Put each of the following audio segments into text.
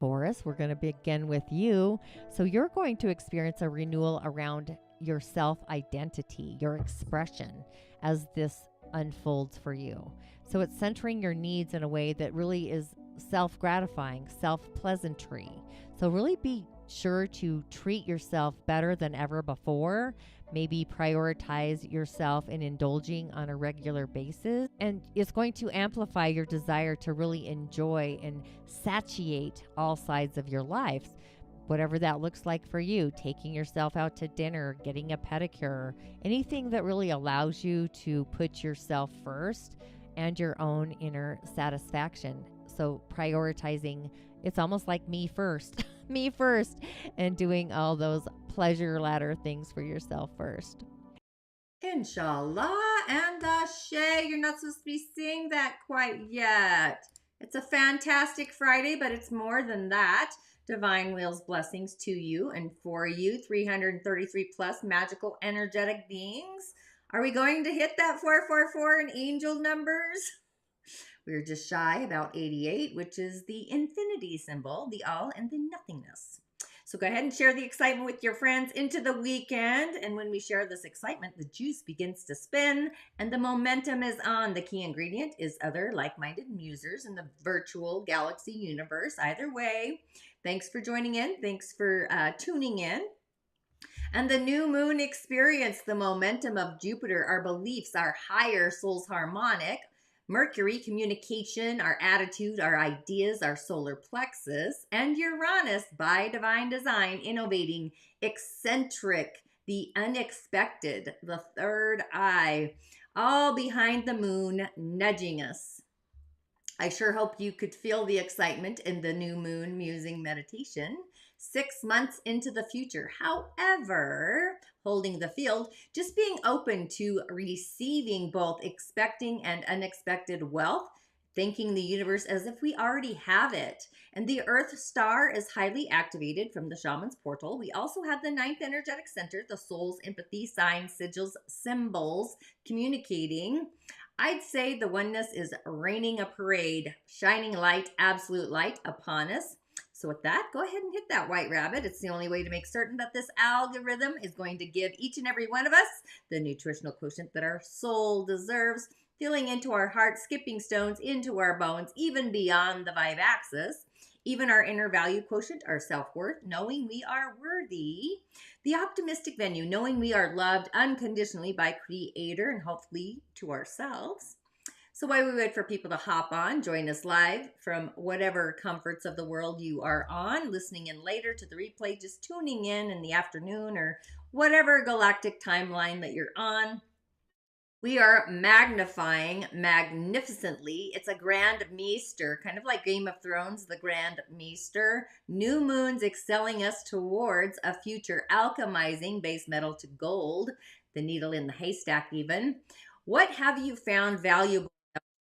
Taurus. We're going to begin with you. So you're going to experience a renewal around your self-identity, your expression as this unfolds for you. So it's centering your needs in a way that really is self-gratifying, self-pleasantry. So really be sure to treat yourself better than ever before. Maybe prioritize yourself in indulging on a regular basis. And it's going to amplify your desire to really enjoy and satiate all sides of your life. Whatever that looks like for you, taking yourself out to dinner, getting a pedicure, anything that really allows you to put yourself first and your own inner satisfaction. So prioritizing, it's almost like me first, me first, and doing all those pleasure ladder things for yourself first. Inshallah and Ashe. You're not supposed to be seeing that quite yet. It's a fantastic Friday, but it's more than that. Divine Wheel's blessings to you and for you, 333 plus magical energetic beings. Are we going to hit that 444 in angel numbers? We're just shy about 88, which is the infinity symbol, the all and the nothingness. So go ahead and share the excitement with your friends into the weekend. And when we share this excitement, the juice begins to spin and the momentum is on. The key ingredient is other like-minded musers in the virtual galaxy universe. Either way, thanks for joining in. Thanks for tuning in. And the new moon experience, the momentum of Jupiter, our beliefs, our higher soul's harmonic, Mercury, communication, our attitude, our ideas, our solar plexus, and Uranus, by divine design, innovating, eccentric, the unexpected, the third eye, all behind the moon, nudging us. I sure hope you could feel the excitement in the new moon musing meditation. 6 months into the future. However, holding the field, just being open to receiving both expecting and unexpected wealth, thanking the universe as if we already have it. And the Earth star is highly activated from the Shaman's portal. We also have the 9th energetic center, the soul's empathy, signs, sigils, symbols, communicating. I'd say the oneness is raining a parade, shining light, absolute light upon us. So with that, go ahead and hit that white rabbit. It's the only way to make certain that this algorithm is going to give each and every one of us the nutritional quotient that our soul deserves, filling into our heart, skipping stones into our bones, even beyond the vibe axis, even our inner value quotient, our self-worth, knowing we are worthy, the optimistic venue, knowing we are loved unconditionally by Creator and hopefully to ourselves. So while we wait for people to hop on, join us live from whatever comforts of the world you are on, listening in later to the replay, just tuning in the afternoon or whatever galactic timeline that you're on. We are magnifying magnificently. It's a grand meester, kind of like Game of Thrones, the grand meester. New moons excelling us towards a future alchemizing base metal to gold, the needle in the haystack even. What have you found valuable?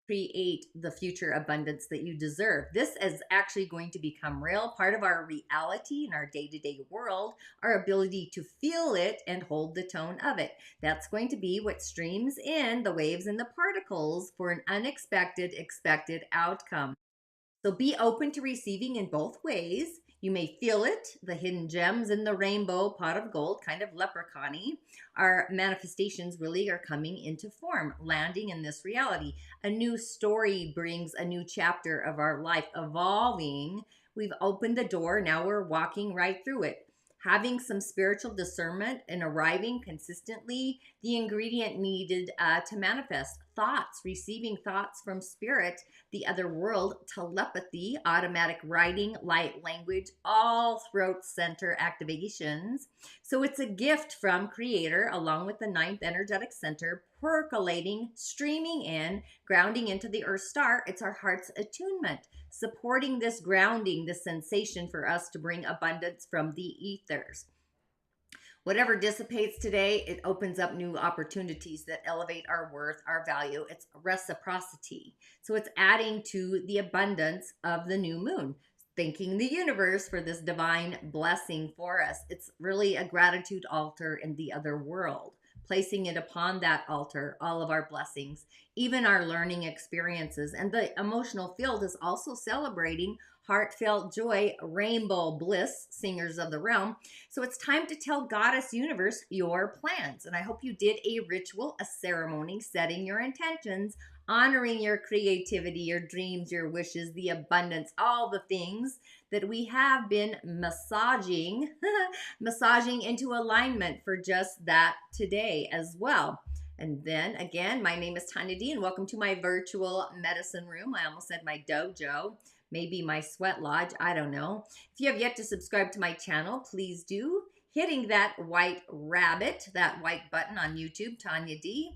Create the future abundance that you deserve. This is actually going to become real, part of our reality in our day-to-day world, our ability to feel it and hold the tone of it. That's going to be what streams in the waves and the particles for an unexpected, expected outcome. So be open to receiving in both ways. You may feel it, the hidden gems in the rainbow pot of gold, kind of leprechaun-y. Our manifestations really are coming into form, landing in this reality. A new story brings a new chapter of our life evolving. We've opened the door, now we're walking right through it. Having some spiritual discernment and arriving consistently, the ingredient needed to manifest. Thoughts, receiving thoughts from spirit, the other world, telepathy, automatic writing, light language, all throat center activations. So it's a gift from Creator along with the 9th energetic center, percolating, streaming in, grounding into the Earth star. It's our heart's attunement, supporting this grounding, this sensation for us to bring abundance from the ethers. Whatever dissipates today, it opens up new opportunities that elevate our worth, our value. It's reciprocity. So it's adding to the abundance of the new moon. Thanking the universe for this divine blessing for us. It's really a gratitude altar in the other world. Placing it upon that altar, all of our blessings, even our learning experiences. And the emotional field is also celebrating heartfelt joy, rainbow bliss, singers of the realm. So it's time to tell Goddess Universe your plans. And I hope you did a ritual, a ceremony, setting your intentions, honoring your creativity, your dreams, your wishes, the abundance, all the things that we have been massaging, massaging into alignment for just that today as well. And then again, my name is Tonya D, and welcome to my virtual medicine room. I almost said my dojo, maybe my sweat lodge, I don't know. If you have yet to subscribe to my channel, please do, hitting that white rabbit, that white button on YouTube, Tonya D,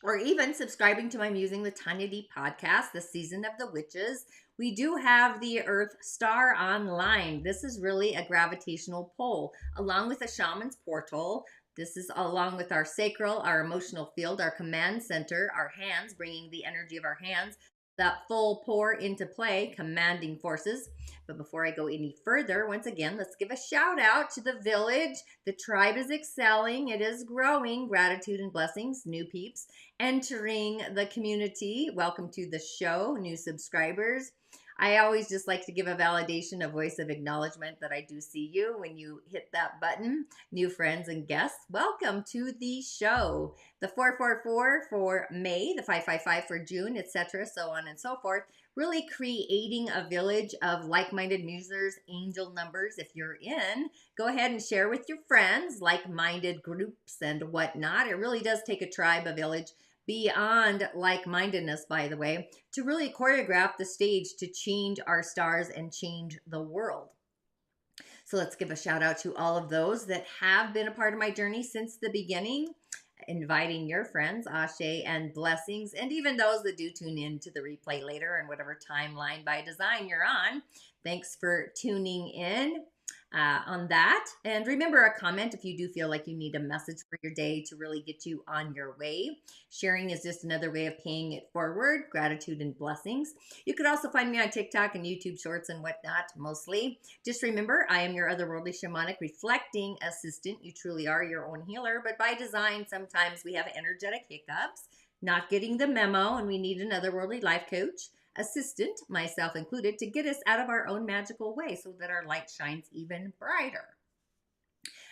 or even subscribing to my Musing with Tonya D podcast, the Season of the Witches. We do have the Earth Star online. This is really a gravitational pull, along with a Shaman's portal. This is along with our sacral, our emotional field, our command center, our hands, bringing the energy of our hands, that full pour into play, commanding forces. But before I go any further, once again, let's give a shout out to the village. The tribe is excelling. It is growing. Gratitude and blessings, new peeps entering the community. Welcome to the show, new subscribers. I always just like to give a validation, a voice of acknowledgement that I do see you when you hit that button. New friends and guests, welcome to the show. The 444 for May, the 555 for June, etc., so on and so forth. Really creating a village of like-minded musers, angel numbers. If you're in, go ahead and share with your friends, like-minded groups and whatnot. It really does take a tribe, a village, beyond like-mindedness, by the way, to really choreograph the stage to change our stars and change the world. So let's give a shout out to all of those that have been a part of my journey since the beginning, inviting your friends, ashe and blessings, and even those that do tune in to the replay later and whatever timeline by design you're on. Thanks for tuning in. On that. And remember, a comment if you do feel like you need a message for your day to really get you on your way. Sharing is just another way of paying it forward. Gratitude and blessings. You could also find me on TikTok and YouTube Shorts and whatnot, mostly. Just remember, I am your otherworldly shamanic reflecting assistant. You truly are your own healer, but by design, sometimes we have energetic hiccups, not getting the memo, and we need an otherworldly life coach, assistant, myself included, to get us out of our own magical way so that our light shines even brighter.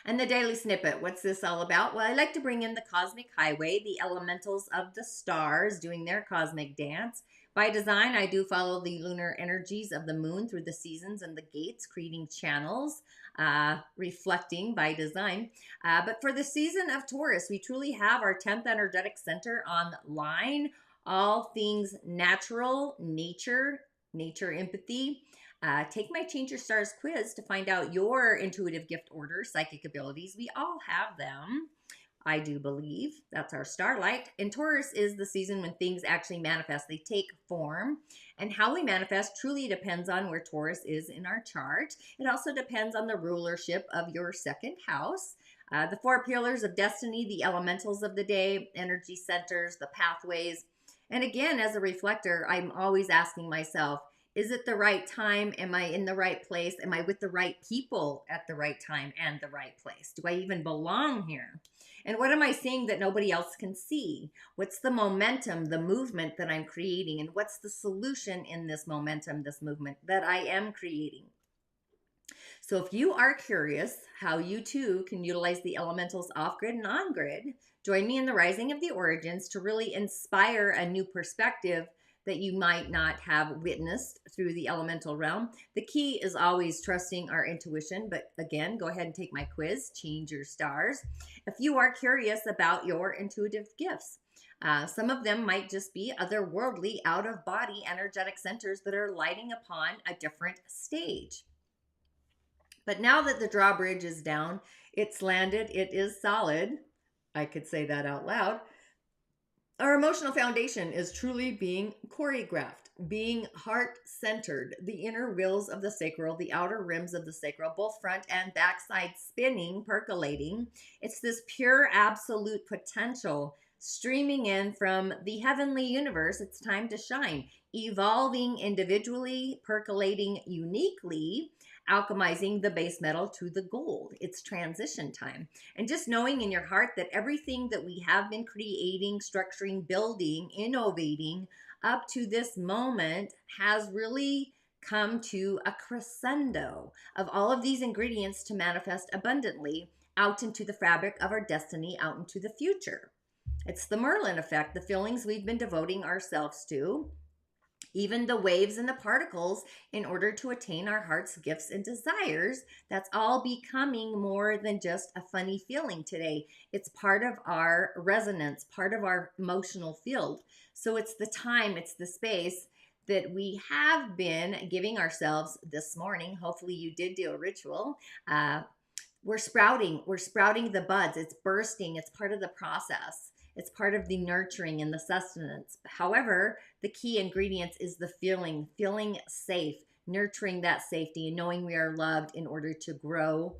And the daily snippet, what's this all about? Well, I like to bring in the cosmic highway, the elementals of the stars doing their cosmic dance. By design, I do follow the lunar energies of the moon through the seasons and the gates, creating channels, reflecting by design. But for the season of Taurus, we truly have our 10th energetic center online. All things natural, nature empathy. Take my Change Your Stars quiz to find out your intuitive gift order, psychic abilities. We all have them, I do believe. That's our starlight. And Taurus is the season when things actually manifest. They take form. And how we manifest truly depends on where Taurus is in our chart. It also depends on the rulership of your second house. The 4 pillars of destiny, the elementals of the day, energy centers, the pathways. And again, as a reflector, I'm always asking myself, is it the right time? Am I in the right place? Am I with the right people at the right time and the right place? Do I even belong here? And what am I seeing that nobody else can see? What's the momentum, the movement that I'm creating? And what's the solution in this momentum, this movement that I am creating? So if you are curious how you too can utilize the elementals off-grid and on-grid, join me in the Rising of the Origins to really inspire a new perspective that you might not have witnessed through the elemental realm. The key is always trusting our intuition, but again, go ahead and take my quiz, Change Your Stars. If you are curious about your intuitive gifts, some of them might just be otherworldly, out-of-body energetic centers that are lighting upon a different stage. But now that the drawbridge is down, it's landed, it is solid. I could say that out loud. Our emotional foundation is truly being choreographed, being heart-centered, the inner wheels of the sacral, the outer rims of the sacral, both front and backside spinning, percolating. It's this pure absolute potential streaming in from the heavenly universe. It's time to shine, evolving individually, percolating uniquely, alchemizing the base metal to the gold. It's transition time. And just knowing in your heart that everything that we have been creating, structuring, building, innovating up to this moment has really come to a crescendo of all of these ingredients to manifest abundantly out into the fabric of our destiny, out into the future. It's the Merlin effect, the feelings we've been devoting ourselves to, even the waves and the particles in order to attain our heart's gifts and desires. That's all becoming more than just a funny feeling today. It's part of our resonance, part of our emotional field. So it's the time, it's the space that we have been giving ourselves this morning. Hopefully you did do a ritual. We're sprouting the buds. It's bursting. It's part of the process. It's part of the nurturing and the sustenance. However, the key ingredients is the feeling safe, nurturing that safety and knowing we are loved in order to grow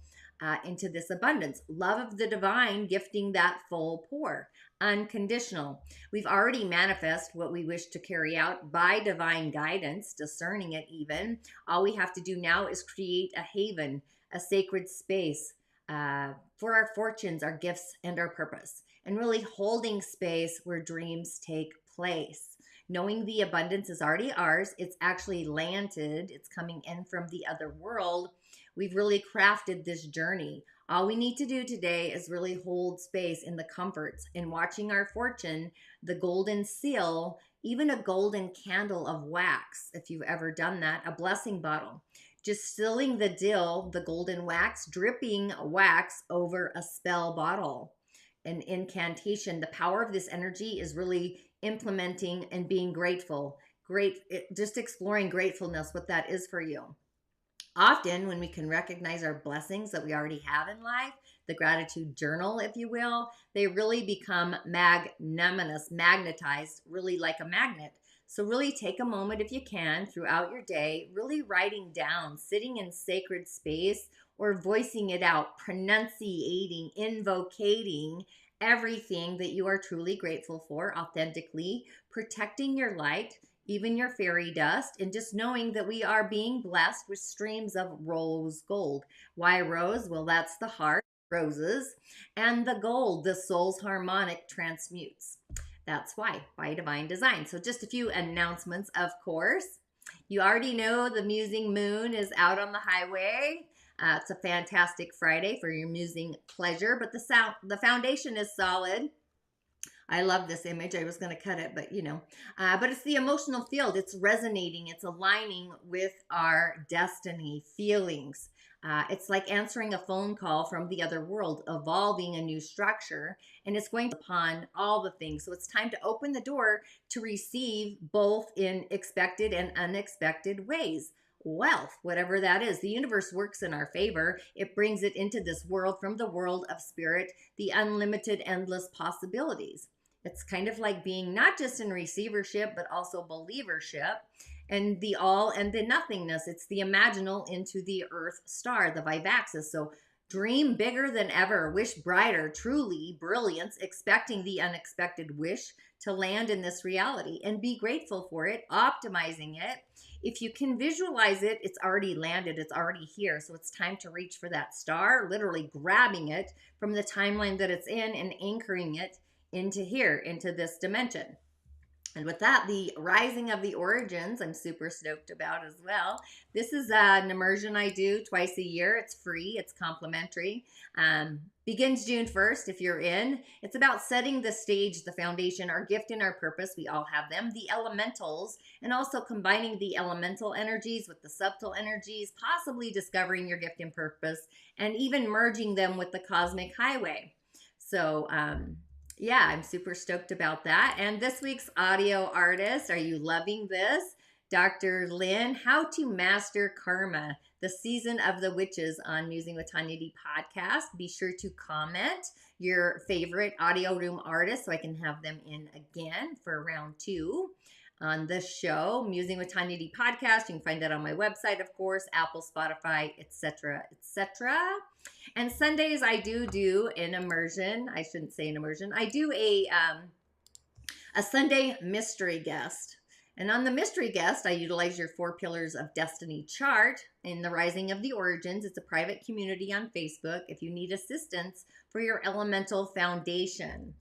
into this abundance. Love of the divine, gifting that full pour, unconditional. We've already manifest what we wish to carry out by divine guidance, discerning it even. All we have to do now is create a haven, a sacred space for our fortunes, our gifts, and our purpose. And really holding space where dreams take place. Knowing the abundance is already ours. It's actually landed. It's coming in from the other world. We've really crafted this journey. All we need to do today is really hold space in the comforts and watching our fortune, the golden seal, even a golden candle of wax, if you've ever done that, a blessing bottle. Just sealing the dill, the golden wax, dripping wax over a spell bottle. An incantation. The power of this energy is really implementing and being grateful. Just exploring gratefulness, what that is for you. Often when we can recognize our blessings that we already have in life, the gratitude journal, if you will, they really become magnanimous, magnetized, really like a magnet. So really take a moment if you can throughout your day, really writing down, sitting in sacred space or voicing it out, pronunciating, invocating everything that you are truly grateful for authentically, protecting your light, even your fairy dust, and just knowing that we are being blessed with streams of rose gold. Why rose? Well, that's the heart, roses, and the gold, the soul's harmonic transmutes. That's why, by divine design. So just a few announcements, of course. You already know the musing moon is out on the highway. It's a fantastic Friday for your musing pleasure, but the foundation is solid. I love this image. I was going to cut it, but but it's the emotional field. It's resonating. It's aligning with our destiny, feelings. It's like answering a phone call from the other world, evolving a new structure, and it's going upon all the things. So it's time to open the door to receive both in expected and unexpected ways. Wealth, whatever that is. The universe works in our favor. It brings it into this world from the world of spirit, the unlimited, endless possibilities. It's kind of like being not just in receivership, but also believership, and the all and the nothingness. It's the imaginal into the earth star, the vivaxis. So dream bigger than ever, wish brighter, truly brilliance, expecting the unexpected wish to land in this reality and be grateful for it, optimizing it. If you can visualize it, it's already landed, it's already here. So it's time to reach for that star, literally grabbing it from the timeline that it's in and anchoring it into here, into this dimension. And with that, the rising of the origins, I'm super stoked about as well. This is an immersion I do twice a year. It's free. It's complimentary. Begins June 1st if you're in. It's about setting the stage, the foundation, our gift and our purpose. We all have them. The elementals, and also combining the elemental energies with the subtle energies, possibly discovering your gift and purpose, and even merging them with the cosmic highway. So, yeah, I'm super stoked about that. And this week's audio artist, are you loving this? Dr. Lynn, How to Master Karma, the Season of the Witches on Musing with Tonya D podcast. Be sure to comment your favorite audio room artist so I can have them in again for round 2 on this show, Musing with Tonya D podcast. You can find that on my website, of course, Apple, Spotify, etc., etc. And Sundays I do an immersion. I shouldn't say an immersion. I do a Sunday mystery guest. And on the mystery guest, I utilize your 4 pillars of destiny chart in the rising of the origins. It's a private community on Facebook if you need assistance for your elemental foundation.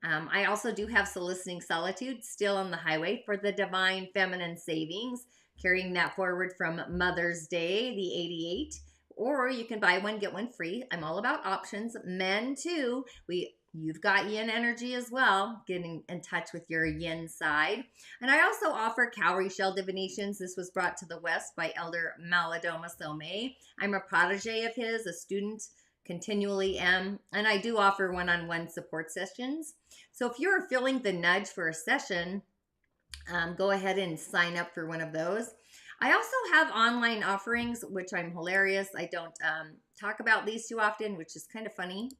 I also do have Soliciting Solitude still on the highway for the divine feminine savings, carrying that forward from Mother's Day, the 88. Or you can buy one, get one free. I'm all about options. Men too. You've got yin energy as well, getting in touch with your yin side. And I also offer cowrie shell divinations. This was brought to the West by Elder Maladoma Somé. I'm a protege of his, a student, continually am, and I do offer one-on-one support sessions. So if you're feeling the nudge for a session, go ahead and sign up for one of those. I also have online offerings, which I'm hilarious. I don't talk about these too often, which is kind of funny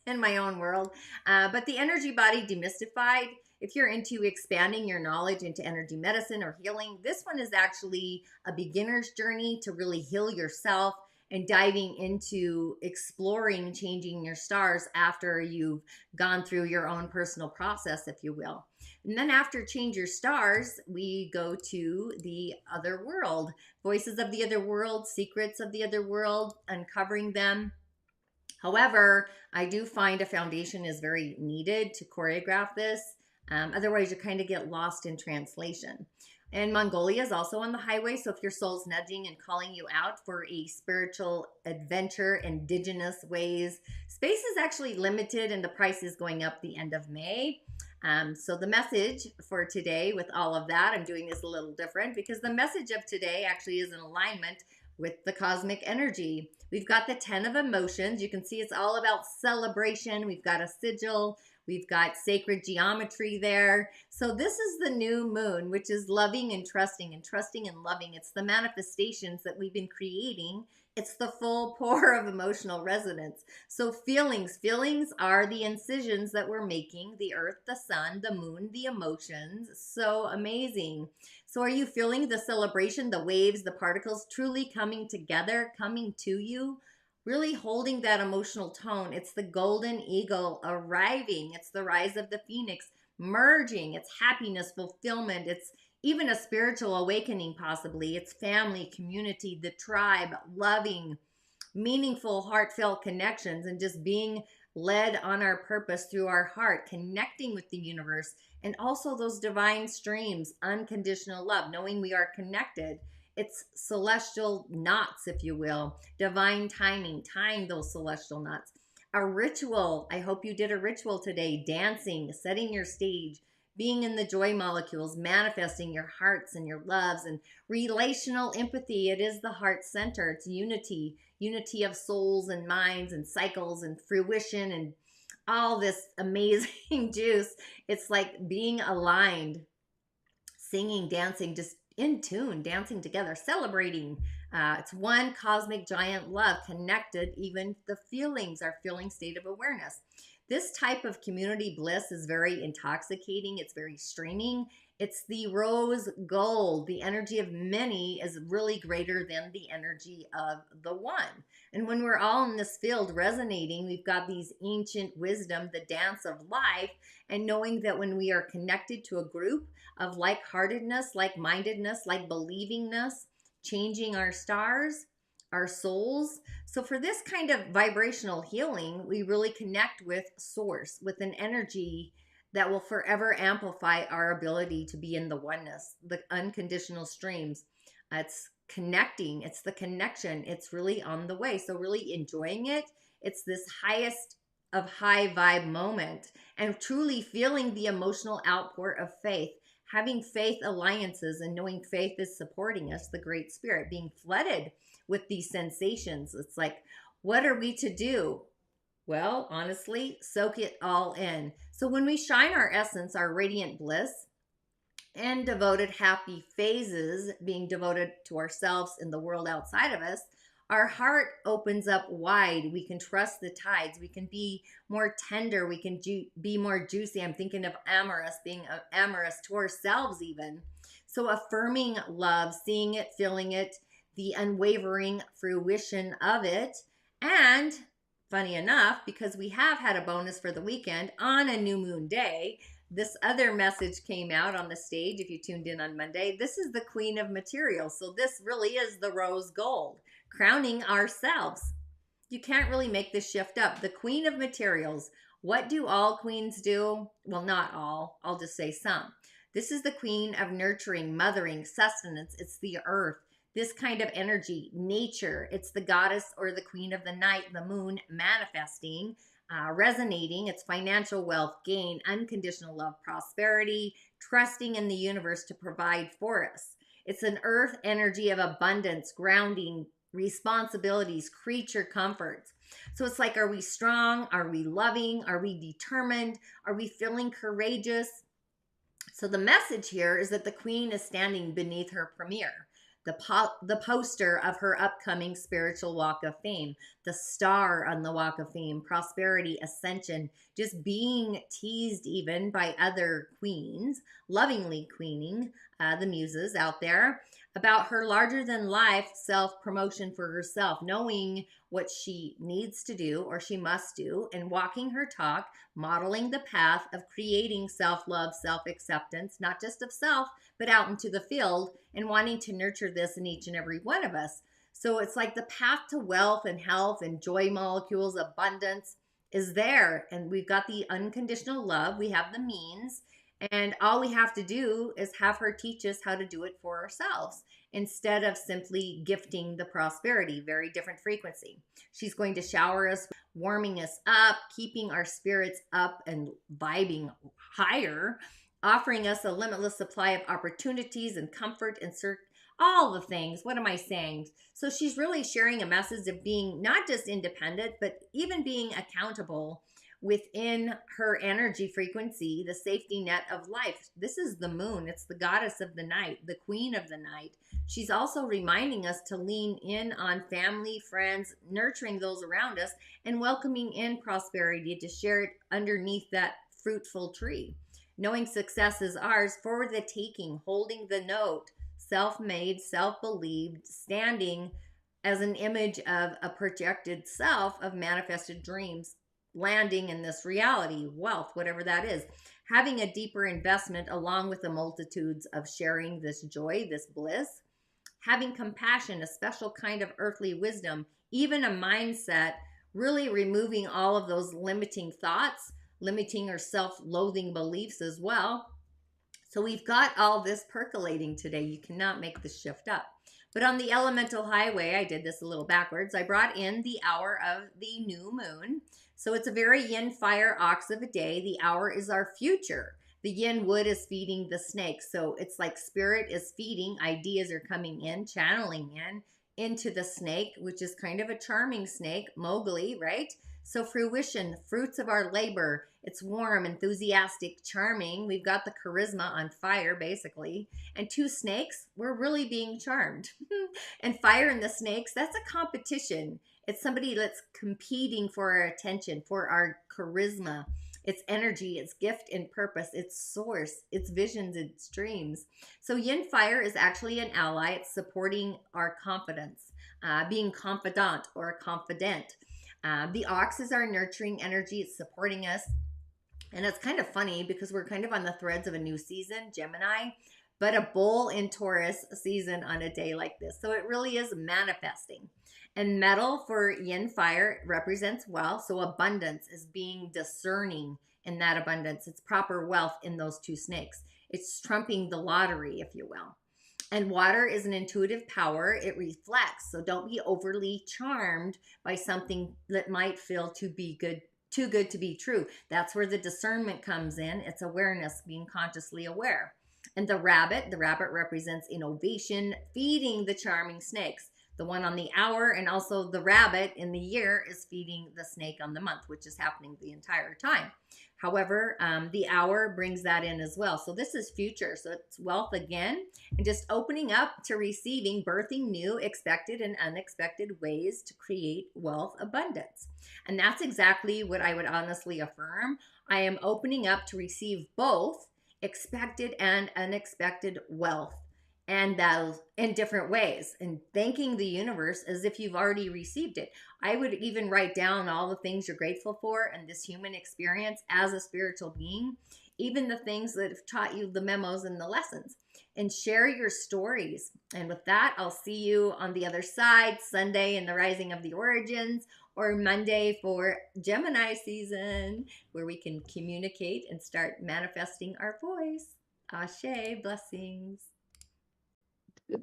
in my own world. But the Energy Body Demystified, if you're into expanding your knowledge into energy medicine or healing, this one is actually a beginner's journey to really heal yourself and diving into exploring changing your stars after you've gone through your own personal process, if you will. And then after Change Your Stars, we go to the other world, voices of the other world, secrets of the other world, uncovering them. However, I do find a foundation is very needed to choreograph this. Otherwise, you kind of get lost in translation. And Mongolia is also on the highway. So if your soul's nudging and calling you out for a spiritual adventure, indigenous ways, space is actually limited and the price is going up the end of May. So the message for today with all of that, I'm doing this a little different because the message of today actually is in alignment with the cosmic energy. We've got the 10 of emotions. You can see it's all about celebration. We've got a sigil. We've got sacred geometry there. So this is the new moon, which is loving and trusting and loving. It's the manifestations that we've been creating. It's the full pour of emotional resonance. So feelings are the incisions that we're making, the earth, the sun, the moon, the emotions. So amazing. So are you feeling the celebration, the waves, the particles truly coming together, coming to you? Really holding that emotional tone. It's the golden eagle arriving. It's the rise of the phoenix merging. It's happiness, fulfillment. It's even a spiritual awakening possibly. It's family, community, the tribe, loving, meaningful, heartfelt connections, and just being led on our purpose through our heart, connecting with the universe, and also those divine streams, unconditional love, knowing we are connected. It's celestial knots, if you will, divine timing, tying those celestial knots. A ritual. I hope you did a ritual today, dancing, setting your stage, being in the joy molecules, manifesting your hearts and your loves, and relational empathy. It is the heart center. It's unity of souls and minds and cycles and fruition and all this amazing juice. It's like being aligned, singing, dancing, just in tune, dancing together, celebrating. It's one cosmic giant love, connected, even the feelings, our feeling state of awareness. This type of community bliss is very intoxicating. It's very streaming. It's the rose gold. The energy of many is really greater than the energy of the one. And when we're all in this field resonating, we've got these ancient wisdom, the dance of life, and knowing that when we are connected to a group of like-heartedness, like-mindedness, like-believingness, changing our stars, our souls. So for this kind of vibrational healing, we really connect with source, with an energy that will forever amplify our ability to be in the oneness, the unconditional streams. It's connecting. It's the connection. It's really on the way. So really enjoying it. It's this highest of high vibe moment and truly feeling the emotional outpour of faith, having faith alliances and knowing faith is supporting us, the Great Spirit, being flooded with these sensations. It's like, what are we to do? Well, honestly, soak it all in. So when we shine our essence, our radiant bliss, and devoted happy phases, being devoted to ourselves and the world outside of us, our heart opens up wide. We can trust the tides. We can be more tender. We can be more juicy. I'm thinking of amorous, being amorous to ourselves even. So affirming love, seeing it, feeling it, the unwavering fruition of it. And funny enough, because we have had a bonus for the weekend on a new moon day, this other message came out on the stage if you tuned in on Monday. This is the Queen of Materials. So this really is the rose gold, crowning ourselves. You can't really make this shift up. The Queen of Materials. What do all queens do? Well, not all. I'll just say some. This is the queen of nurturing, mothering, sustenance. It's the earth. This kind of energy, nature. It's the goddess or the queen of the night, the moon, manifesting, resonating. It's financial wealth, gain, unconditional love, prosperity, trusting in the universe to provide for us. It's an earth energy of abundance, grounding, responsibilities, creature comforts. So it's like, are we strong? Are we loving? Are we determined? Are we feeling courageous? So the message here is that the queen is standing beneath her premier, the poster of her upcoming spiritual walk of fame, the star on the walk of fame, prosperity, ascension, just being teased even by other queens, lovingly queening the muses out there about her larger than life self promotion for herself, knowing what she needs to do or she must do, and walking her talk, modeling the path of creating self-love, self-acceptance, not just of self, but out into the field, and wanting to nurture this in each and every one of us. So it's like the path to wealth and health and joy molecules, abundance is there. And we've got the unconditional love. We have the means. And all we have to do is have her teach us how to do it for ourselves instead of simply gifting the prosperity. Very different frequency. She's going to shower us, warming us up, keeping our spirits up and vibing higher, offering us a limitless supply of opportunities and comfort and all the things. What am I saying? So she's really sharing a message of being not just independent, but even being accountable within her energy frequency, the safety net of life. This is the moon. It's the goddess of the night, the queen of the night. She's also reminding us to lean in on family, friends, nurturing those around us, and welcoming in prosperity to share it underneath that fruitful tree. Knowing success is ours for the taking, holding the note, self-made, self-believed, standing as an image of a projected self of manifested dreams, landing in this reality, wealth, whatever that is, having a deeper investment along with the multitudes of sharing this joy, this bliss, having compassion, a special kind of earthly wisdom, even a mindset, really removing all of those limiting thoughts, limiting or self-loathing beliefs as well. So we've got all this percolating today. You cannot make the shift up. But on the elemental highway, I did this a little backwards. I brought in the hour of the new moon. So it's a very yin fire ox of a day. The hour is our future. The yin wood is feeding the snake. So it's like spirit is feeding, ideas are coming in, channeling into the snake, which is kind of a charming snake, Mowgli, right? So fruition, fruits of our labor. It's warm, enthusiastic, charming. We've got the charisma on fire, basically. And two snakes, we're really being charmed. And fire and the snakes, that's a competition. It's somebody that's competing for our attention, for our charisma. It's energy, it's gift and purpose, it's source, it's visions, it's dreams. So yin fire is actually an ally. It's supporting our confidence, being confidant or confident. The ox is our nurturing energy. It's supporting us. And it's kind of funny because we're kind of on the threads of a new season, Gemini, but a bull in Taurus season on a day like this. So it really is manifesting. And metal for yin fire represents wealth. So abundance is being discerning in that abundance. It's proper wealth in those two snakes. It's trumping the lottery, if you will. And water is an intuitive power. It reflects. So don't be overly charmed by something that might feel too good to be true. That's where the discernment comes in. It's awareness, being consciously aware. And the rabbit represents innovation, feeding the charming snakes. The one on the hour and also the rabbit in the year is feeding the snake on the month, which is happening the entire time. However, the hour brings that in as well. So this is future. So it's wealth again, and just opening up to receiving, birthing new, expected and unexpected ways to create wealth abundance. And that's exactly what I would honestly affirm. I am opening up to receive both expected and unexpected wealth, and those in different ways, and thanking the universe as if you've already received it. I would even write down all the things you're grateful for in this human experience as a spiritual being, even the things that have taught you the memos and the lessons, and share your stories. And with that, I'll see you on the other side, Sunday in the Rising of the Origins, or Monday for Gemini season, where we can communicate and start manifesting our voice. Ashe, blessings.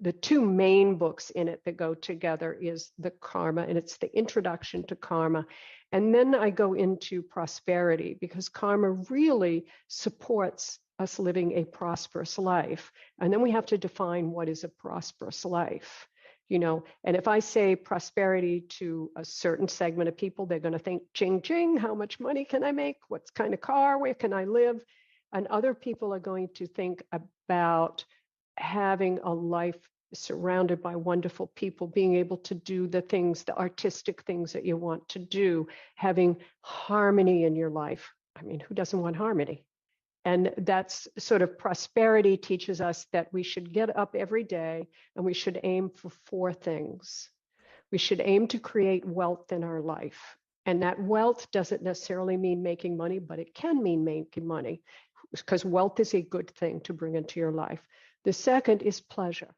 The two main books in it that go together is the Karma, and it's the introduction to Karma. And then I go into prosperity, because Karma really supports us living a prosperous life. And then we have to define what is a prosperous life. And if I say prosperity to a certain segment of people, they're going to think, ching, ching, how much money can I make? What kind of car? Where can I live? And other people are going to think about having a life surrounded by wonderful people, being able to do the things, the artistic things that you want to do, having harmony in your life. I mean, who doesn't want harmony? And that's sort of prosperity teaches us that we should get up every day and we should aim for 4 things. We should aim to create wealth in our life. And that wealth doesn't necessarily mean making money, but it can mean making money, because wealth is a good thing to bring into your life. The second is pleasure.